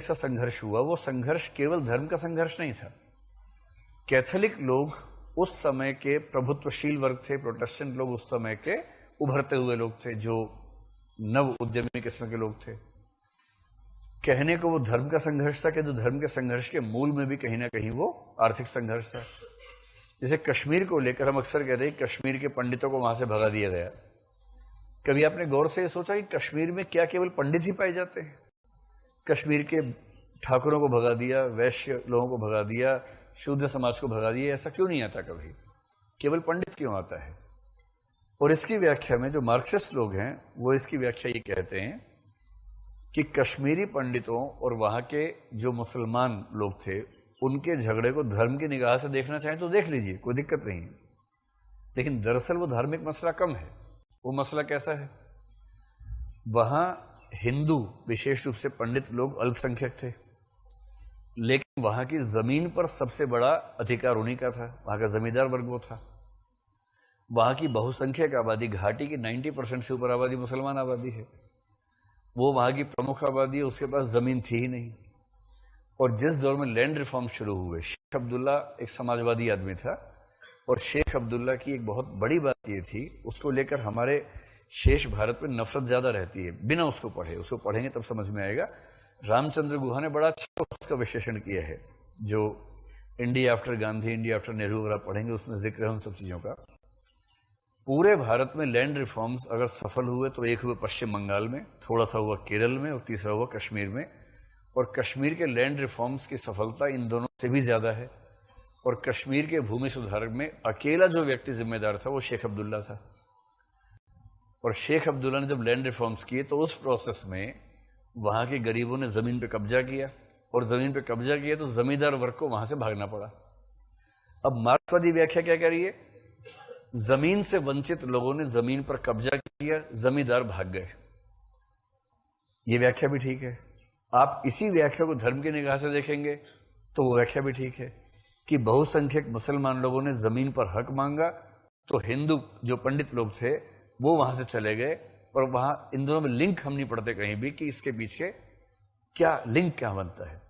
सा संघर्ष हुआ, वो संघर्ष केवल धर्म का संघर्ष नहीं था। कैथोलिक लोग उस समय के प्रभुत्वशील वर्ग थे, प्रोटेस्टेंट लोग उस समय के उभरते हुए लोग थे, जो नव उद्यमी किस्म के लोग थे। कहने को वो धर्म का संघर्ष था कि जो धर्म के संघर्ष के मूल में भी कहीं ना कहीं वो आर्थिक संघर्ष था। जैसे कश्मीर को लेकर हम अक्सर कहते हैं कश्मीर के पंडितों को वहां से भगा दिया गया। कभी आपने गौर से ये सोचा कि कश्मीर में क्या केवल पंडित ही पाए जाते हैं? कश्मीर के ठाकुरों को भगा दिया, वैश्य लोगों को भगा दिया, शूद्र समाज को भगा दिया, ऐसा क्यों नहीं आता कभी? केवल पंडित क्यों आता है? और इसकी व्याख्या में जो मार्क्सिस्ट लोग हैं वो इसकी व्याख्या ये कहते हैं कि कश्मीरी पंडितों और वहां के जो मुसलमान लोग थे उनके झगड़े को धर्म की निगाह से देखना चाहें तो देख लीजिए, कोई दिक्कत नहीं है। लेकिन दरअसल वो धार्मिक मसला कम है। वो मसला कैसा है? वहां हिंदू विशेष रूप से पंडित लोग अल्पसंख्यक थे, लेकिन वहां की जमीन पर सबसे बड़ा अधिकार उन्हीं का था। वहां का जमींदार वर्ग वो था। वहां की बहुसंख्यक आबादी, घाटी की 90% से ऊपर आबादी मुसलमान आबादी है। वो वहां की प्रमुख आबादी है, उसके पास जमीन थी ही नहीं। और जिस दौर में लैंड रिफॉर्म शुरू हुए, शेख अब्दुल्ला एक समाजवादी आदमी था, और शेख अब्दुल्ला की एक बहुत बड़ी बात ये थी, उसको लेकर हमारे शेष भारत में नफरत ज्यादा रहती है बिना उसको पढ़े। उसको पढ़ेंगे तब समझ में आएगा। रामचंद्र गुहा ने बड़ा अच्छा उसका विश्लेषण किया है, जो India after Gandhi, India after Nehru वगैरह पढ़ेंगे, उसमें जिक्र है उन सब चीजों का। पूरे भारत में लैंड रिफॉर्म्स अगर सफल हुए तो एक हुए पश्चिम बंगाल में, थोड़ा सा हुआ केरल में, और तीसरा हुआ कश्मीर में। और कश्मीर के लैंड रिफॉर्म्स की सफलता इन दोनों से भी ज्यादा है। और कश्मीर के भूमि सुधार में अकेला जो व्यक्ति जिम्मेदार था वो शेख अब्दुल्ला था। और शेख अब्दुल्ला ने जब लैंड रिफॉर्म्स किए तो उस प्रोसेस में वहां के गरीबों ने जमीन पे कब्जा किया, और जमीन पे कब्जा किया तो जमींदार वर्ग को वहां से भागना पड़ा। अब मार्क्सवादी व्याख्या क्या कह रही है? जमीन से वंचित लोगों ने जमीन पर कब्जा किया, जमींदार भाग गए। ये व्याख्या भी ठीक है। आप इसी व्याख्या को धर्म की निगाह से देखेंगे तो वो व्याख्या भी ठीक है कि बहुसंख्यक मुसलमान लोगों ने जमीन पर हक मांगा, तो हिंदू जो पंडित लोग थे वो वहां से चले गए। और वहां इन दोनों में लिंक हम नहीं पढ़ते कहीं भी कि इसके पीछे क्या लिंक क्या बनता है।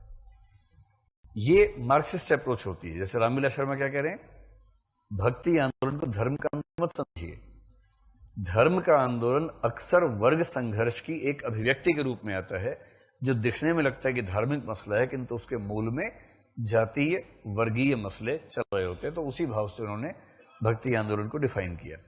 ये मार्क्सिस्ट अप्रोच होती है। जैसे रामविलास शर्मा क्या कह रहे हैं, भक्ति आंदोलन को धर्म का आंदोलन मत समझिए। धर्म का आंदोलन अक्सर वर्ग संघर्ष की एक अभिव्यक्ति के रूप में आता है, जो दिखने में लगता है कि धार्मिक मसला है, किंतु उसके मूल में जातीय वर्गीय मसले चल रहे होते हैं। तो उसी भाव से उन्होंने भक्ति आंदोलन को डिफाइन किया।